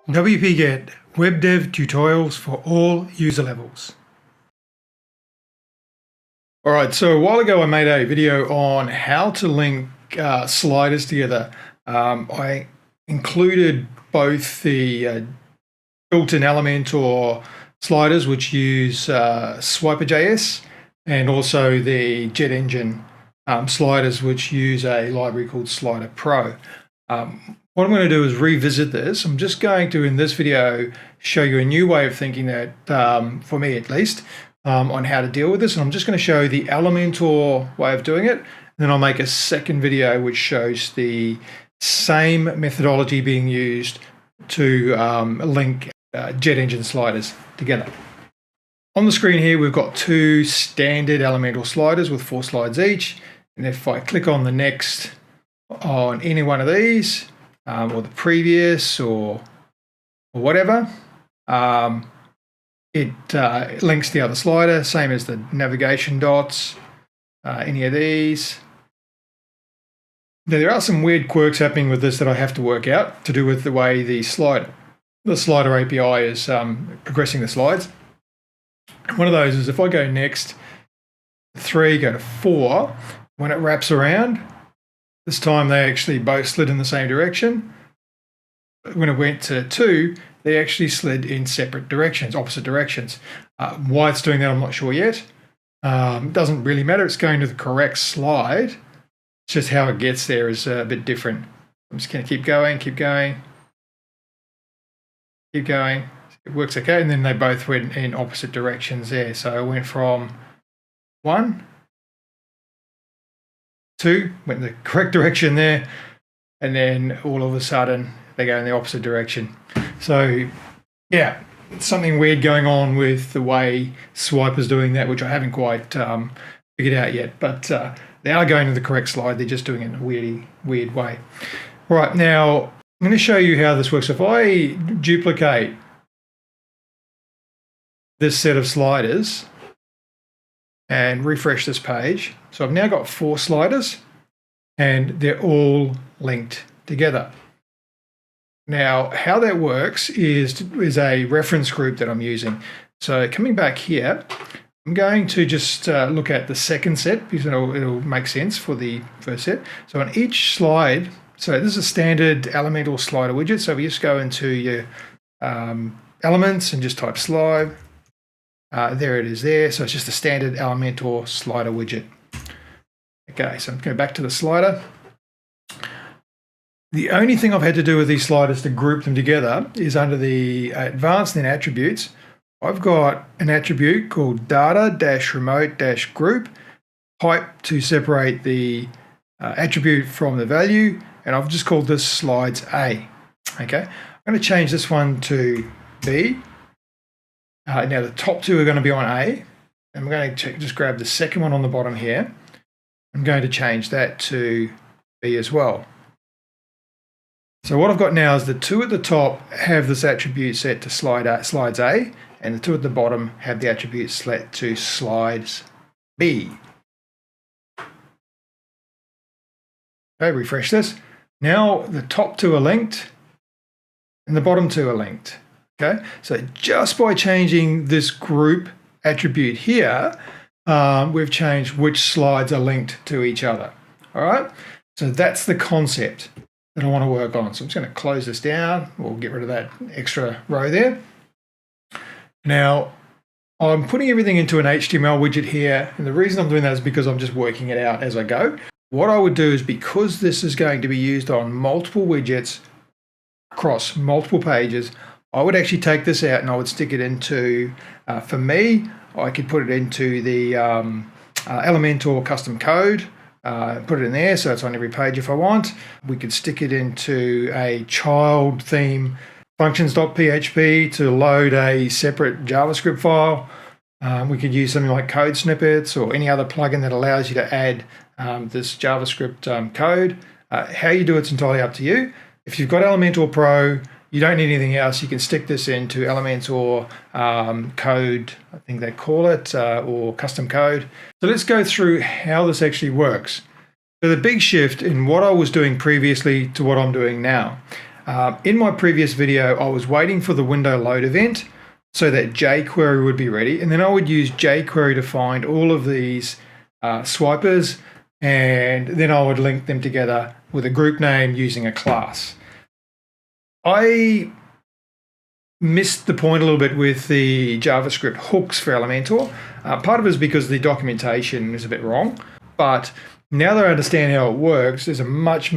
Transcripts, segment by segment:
WP-Get Web Dev Tutorials for all user levels. Alright, so a while ago I made a video on how to link sliders together. I included both the built-in Elementor sliders, which use Swiper.js, and also the Jet Engine sliders, which use a library called Slider Pro. What I'm going to do is revisit this. I'm just going to, in this video, show you a new way of thinking that, for me at least, on how to deal with this. And I'm just going to show the Elementor way of doing it. And then I'll make a second video which shows the same methodology being used to link Jet Engine sliders together. On the screen here, we've got two standard Elementor sliders with 4 slides each. And if I click on the next on any one of these, or the previous or whatever, it links the other slider, same as the navigation dots, any of these. Now, there are some weird quirks happening with this that I have to work out to do with the way the slider API is progressing the slides. One of those is if I go next 3, go to 4, when it wraps around, this time they actually both slid in the same direction. When it went to 2, they actually slid in separate directions, opposite directions. Why it's doing that, I'm not sure yet. Doesn't really matter. It's going to the correct slide. It's just how it gets there is a bit different. I'm just going to keep going, keep going, keep going. It works okay. And then they both went in opposite directions there. So I went from 1, 2, went in the correct direction there, and then all of a sudden they go in the opposite direction. So yeah, something weird going on with the way Swiper's doing that, which I haven't quite figured out yet, but they are going to the correct slide. They're just doing it in a weird way. All right, now I'm going to show you how this works. If I duplicate this set of sliders and refresh this page, so I've now got 4 sliders and they're all linked together. Now, how that works is a reference group that I'm using. So coming back here, I'm going to just look at the second set because it'll make sense for the first set. So on each slide, so this is a standard Elementor Slider widget. So we just go into your elements and just type slide. There it is there. So it's just a standard Elementor Slider widget. Okay, so I'm going back to the slider. The only thing I've had to do with these sliders to group them together is under the advanced and attributes. I've got an attribute called data-remote-group pipe to separate the attribute from the value, and I've just called this slides A. Okay, I'm going to change this one to B. Now the top 2 are going to be on A, and I'm going to just grab the second one on the bottom here. I'm going to change that to B as well. So what I've got now is the 2 at the top have this attribute set to slides A, and the 2 at the bottom have the attribute set to slides B. Okay, refresh this. Now the top 2 are linked and the bottom 2 are linked. Okay, so just by changing this group attribute here, we've changed which slides are linked to each other. All right, so that's the concept that I want to work on. So I'm just going to close this down. We'll get rid of that extra row there. Now, I'm putting everything into an HTML widget here. And the reason I'm doing that is because I'm just working it out as I go. What I would do is, because this is going to be used on multiple widgets across multiple pages, I would actually take this out and I would stick it into, for me, I could put it into the Elementor custom code. Put it in there so it's on every page if I want. We could stick it into a child theme functions.php to load a separate JavaScript file. We could use something like code snippets or any other plugin that allows you to add this JavaScript code. How you do it's entirely up to you. If you've got Elementor Pro, you don't need anything else. You can stick this into Elementor code, I think they call it, or custom code. So let's go through how this actually works. So the big shift in what I was doing previously to what I'm doing now. In my previous video, I was waiting for the window load event so that jQuery would be ready, and then I would use jQuery to find all of these swipers, and then I would link them together with a group name using a class. I missed the point a little bit with the JavaScript hooks for Elementor. Part of it is because the documentation is a bit wrong, but now that I understand how it works, there's a much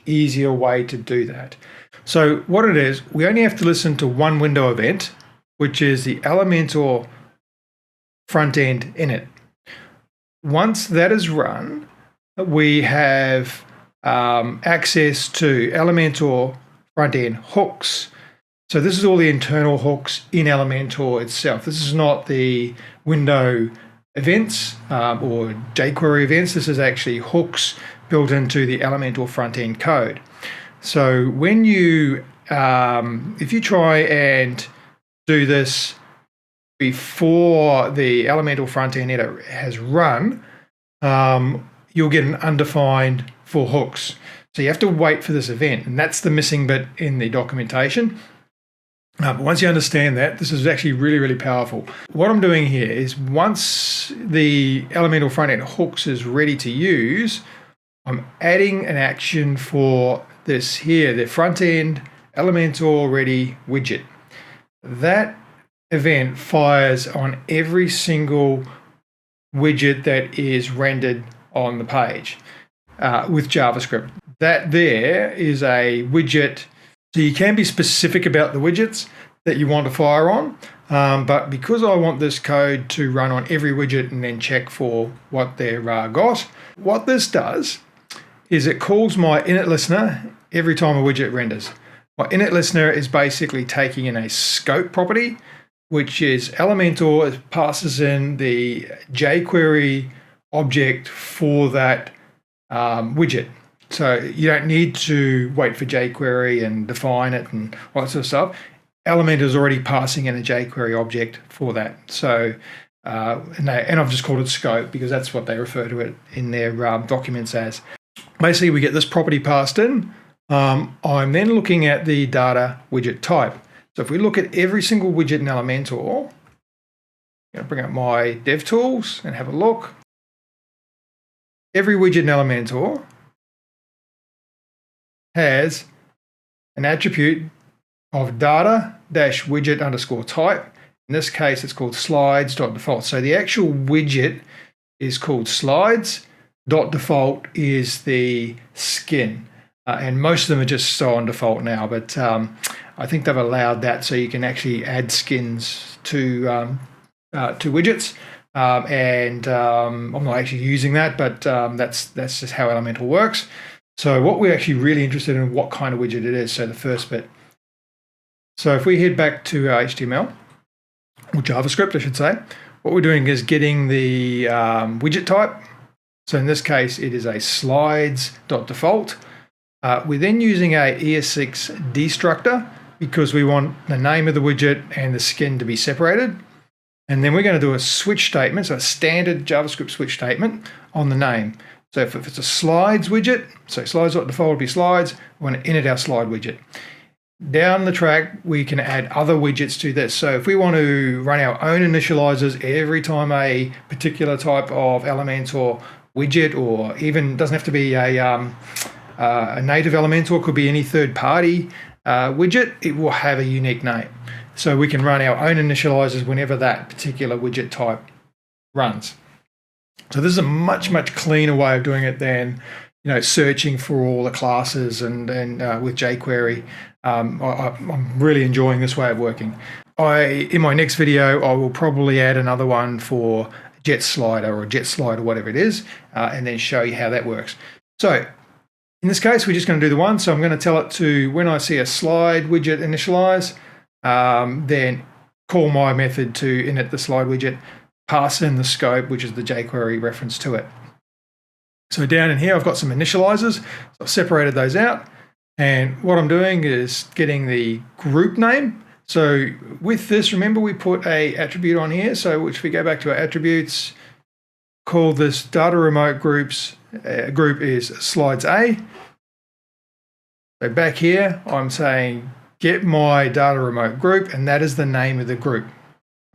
easier way to do that. So what it is, we only have to listen to one window event, which is the Elementor front end init. Once that is run, we have access to Elementor front end hooks. So this is all the internal hooks in Elementor itself. This is not the window events or jQuery events. This is actually hooks built into the Elementor front end code. So when you, if you try and do this before the Elementor front end editor has run, you'll get an undefined for hooks. So you have to wait for this event, and that's the missing bit in the documentation. But once you understand that, this is actually really powerful. What I'm doing here is once the Elementor front end hooks is ready to use, I'm adding an action for this here, the front end Elementor ready widget. That event fires on every single widget that is rendered on the page with JavaScript. That there is a widget. So you can be specific about the widgets that you want to fire on, but because I want this code to run on every widget and then check for what they've got, what this does is it calls my init listener every time a widget renders. My init listener is basically taking in a scope property, which is Elementor passes in the jQuery object for that widget. So you don't need to wait for jQuery and define it and all that sort of stuff. Elementor is already passing in a jQuery object for that. So, and I've just called it scope because that's what they refer to it in their documents as. Basically, we get this property passed in. I'm then looking at the data widget type. So if we look at every single widget in Elementor, I'm going to bring up my DevTools and have a look. Every widget in Elementor has an attribute of data-widget_type. In this case, it's called slides.default. So the actual widget is called slides.default is the skin. And most of them are just so on default now, but I think they've allowed that so you can actually add skins to widgets. I'm not actually using that, but that's just how Elementor works. So what we're actually really interested in what kind of widget it is. So the first bit. So if we head back to our HTML, or JavaScript, I should say, what we're doing is getting the widget type. So in this case, it is a slides.default. We're then using a ES6 destructor because we want the name of the widget and the skin to be separated. And then we're going to do a switch statement, so a standard JavaScript switch statement on the name. So if it's a slides widget, so slides.default would be slides, we want to init our slide widget. Down the track, we can add other widgets to this. So if we want to run our own initializers every time a particular type of Elementor widget, or even doesn't have to be a native Elementor, could be any third-party widget, it will have a unique name. So we can run our own initializers whenever that particular widget type runs. So this is a much cleaner way of doing it than searching for all the classes and with jQuery. I'm really enjoying this way of working. In my next video, I will probably add another one for Jet Slider or Jet Slider, whatever it is, and then show you how that works. So in this case, we're just going to do the one. So I'm going to tell it to, when I see a slide widget initialize, then call my method to init the slide widget, pass in the scope, which is the jQuery reference to it. So down in here, I've got some initializers. So I've separated those out. And what I'm doing is getting the group name. So with this, remember we put a attribute on here. So if we go back to our attributes, call this data remote groups, group is slides A. So back here, I'm saying get my data remote group, and that is the name of the group.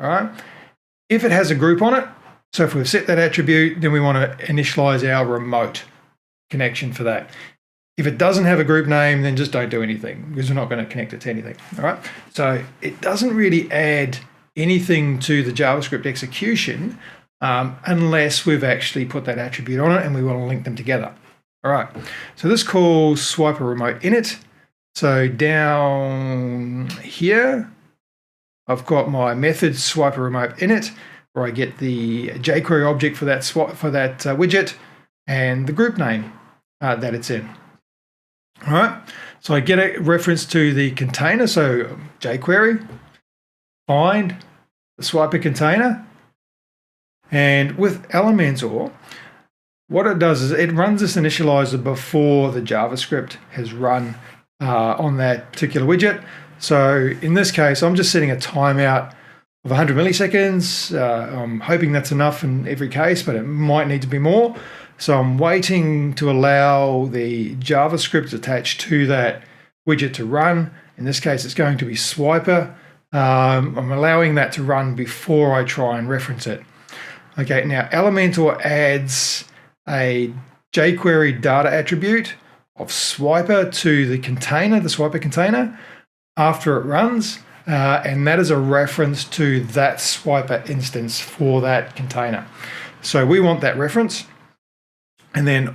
All right. If it has a group on it, so if we've set that attribute, then we want to initialize our remote connection for that. If it doesn't have a group name, then just don't do anything because we're not going to connect it to anything. All right. So it doesn't really add anything to the JavaScript execution unless we've actually put that attribute on it and we want to link them together. All right. So this calls swiper remote init. So down here, I've got my method swiper remote init, where I get the jQuery object for that widget and the group name that it's in. All right, so I get a reference to the container. So jQuery, find the swiper container, and with Elementor, what it does is it runs this initializer before the JavaScript has run on that particular widget. So in this case, I'm just setting a timeout of 100 milliseconds. I'm hoping that's enough in every case, but it might need to be more. So I'm waiting to allow the JavaScript attached to that widget to run. In this case, it's going to be swiper. I'm allowing that to run before I try and reference it. Okay, now Elementor adds a jQuery data attribute of swiper to the container, the swiper container, after it runs, and that is a reference to that swiper instance for that container. So we want that reference. And then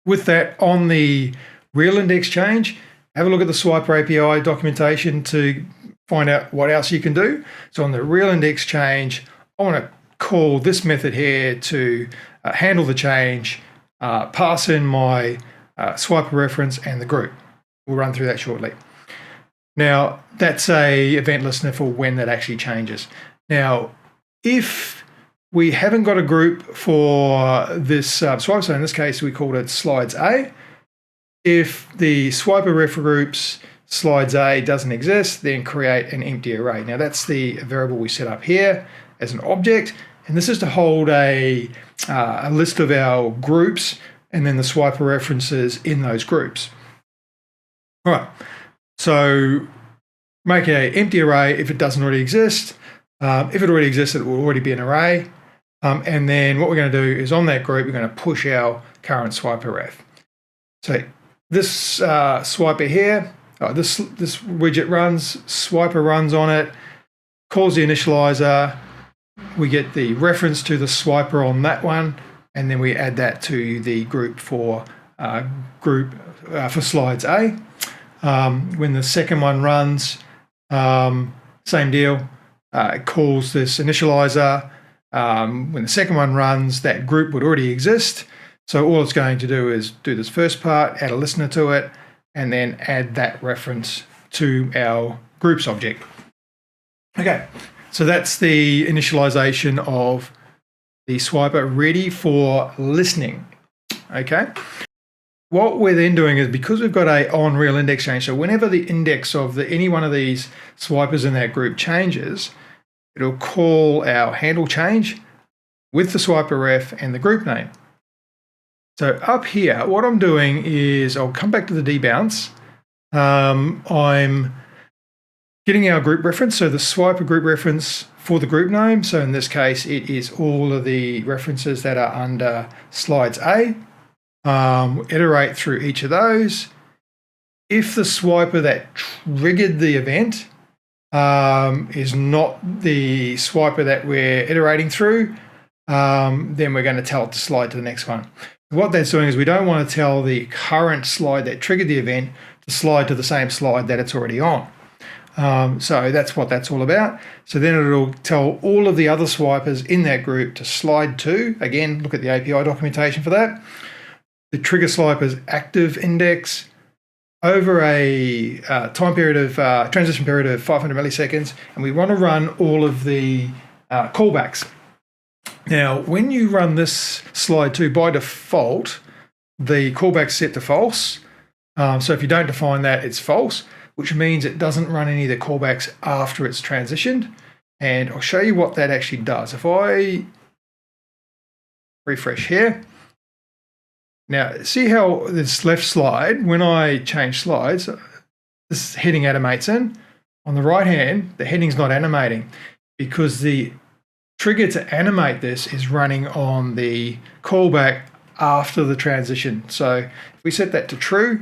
with that, on the real index change, have a look at the Swiper API documentation to find out what else you can do. So on the real index change, I want to call this method here to handle the change, pass in my swiper reference and the group. We'll run through that shortly. Now, that's a event listener for when that actually changes. Now, if we haven't got a group for this swipe, so in this case, we called it slides A. If the swiper ref groups slides A doesn't exist, then create an empty array. Now, that's the variable we set up here as an object, and this is to hold a list of our groups and then the swiper references in those groups. All right, so make an empty array if it doesn't already exist. If it already exists, it will already be an array. And then what we're going to do is on that group, we're going to push our current swiper ref. So this swiper here, this widget runs, swiper runs on it, calls the initializer. We get the reference to the swiper on that one, and then we add that to the group for slides A. When the second one runs, same deal. It calls this initializer. When the second one runs, that group would already exist. So all it's going to do is do this first part, add a listener to it, and then add that reference to our groups object. Okay, so that's the initialization of the swiper ready for listening. Okay. What we're then doing is, because we've got a on real index change, so whenever the index of any one of these swipers in that group changes, it'll call our handle change with the swiper ref and the group name. So up here, what I'm doing is I'll come back to the debounce. I'm getting our group reference, so the swiper group reference for the group name. So in this case, it is all of the references that are under slides A. Iterate through each of those. If the swiper that triggered the event is not the swiper that we're iterating through, then we're going to tell it to slide to the next one. What that's doing is we don't want to tell the current slide that triggered the event to slide to the same slide that it's already on. So that's what that's all about. So then it'll tell all of the other swipers in that group to slide to. Again, look at the API documentation for that. The trigger swiper's active index over a transition period of 500 milliseconds, and we want to run all of the callbacks. Now, when you run this slide to, by default, the callback's set to false. So if you don't define that, it's false, which means it doesn't run any of the callbacks after it's transitioned. And I'll show you what that actually does. If I refresh here, Now, see how this left slide, when I change slides, this heading animates in. On the right hand, the heading's not animating because the trigger to animate this is running on the callback after the transition. So if we set that to true,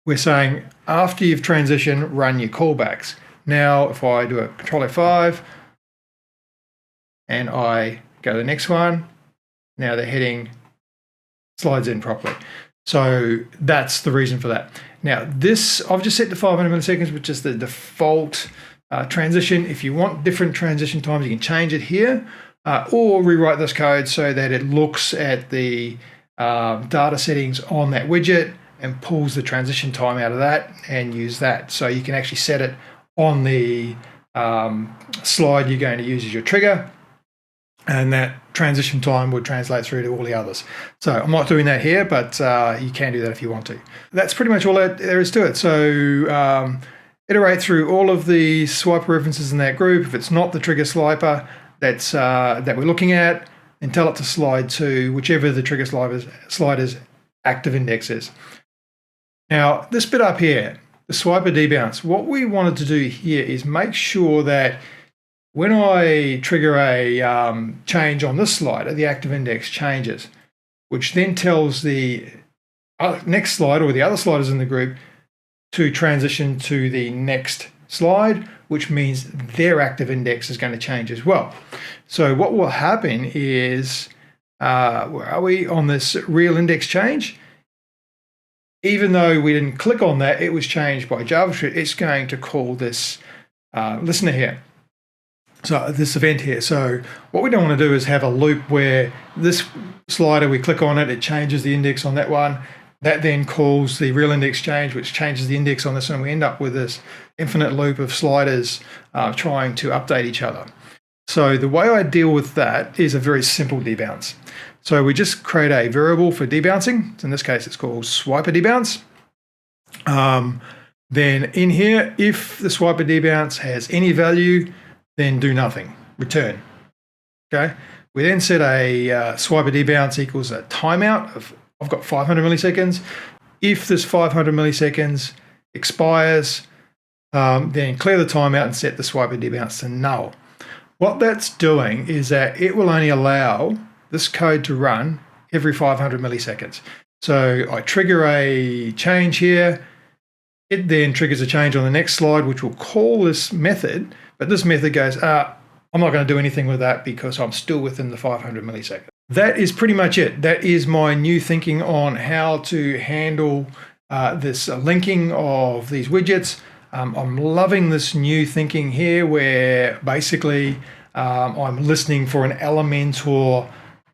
we're saying after you've transitioned, run your callbacks. Now, if I do a Control F5 and I go to the next one, now the heading slides in properly. So that's the reason for that. Now this, I've just set to 500 milliseconds, which is the default transition. If you want different transition times, you can change it here or rewrite this code so that it looks at the data settings on that widget and pulls the transition time out of that and use that. So you can actually set it on the slide you're going to use as your trigger, and that transition time would translate through to all the others. So I'm not doing that here, but you can do that if you want to. That's pretty much all there is to it. So iterate through all of the swiper references in that group. If it's not the trigger swiper that we're looking at, then tell it to slide to whichever the trigger slider's active index is. Now, this bit up here, the swiper debounce, what we wanted to do here is make sure that when I trigger a change on this slider, the active index changes, which then tells the next slide or the other sliders in the group to transition to the next slide, which means their active index is going to change as well. So what will happen is, where are we on this real index change? Even though we didn't click on that, it was changed by JavaScript. It's going to call this listener here. So this event here. So what we don't want to do is have a loop where this slider, we click on it, it changes the index on that one. That then calls the real index change, which changes the index on this one. And we end up with this infinite loop of sliders trying to update each other. So the way I deal with that is a very simple debounce. So we just create a variable for debouncing. In this case, it's called swiper debounce. Then in here, if the swiper debounce has any value, then do nothing, return. Okay. We then set a swiper debounce equals a timeout of, I've got 500 milliseconds. If this 500 milliseconds expires, then clear the timeout and set the swiper debounce to null. What that's doing is that it will only allow this code to run every 500 milliseconds. So I trigger a change here. It then triggers a change on the next slide, which will call this method. But this method goes, I'm not going to do anything with that because I'm still within the 500 milliseconds. That is pretty much it. That is my new thinking on how to handle this linking of these widgets. I'm loving this new thinking here where basically I'm listening for an Elementor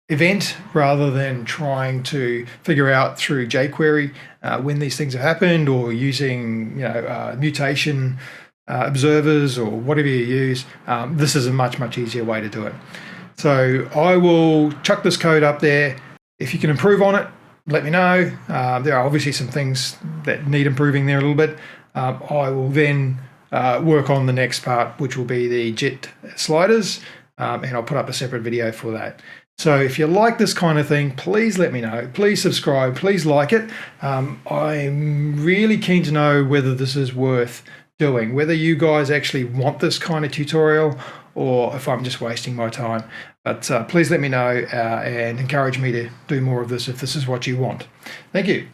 event rather than trying to figure out through jQuery when these things have happened, or using mutation observers or whatever you use. This is a much easier way to do it. So I will chuck this code up there. If you can improve on it, let me know. There are obviously some things that need improving there a little bit. I will then work on the next part, which will be the JIT sliders, and I'll put up a separate video for that. So if you like this kind of thing, please let me know. Please subscribe. Please like it. I'm really keen to know whether this is worth doing, whether you guys actually want this kind of tutorial or if I'm just wasting my time. But please let me know and encourage me to do more of this if this is what you want. Thank you.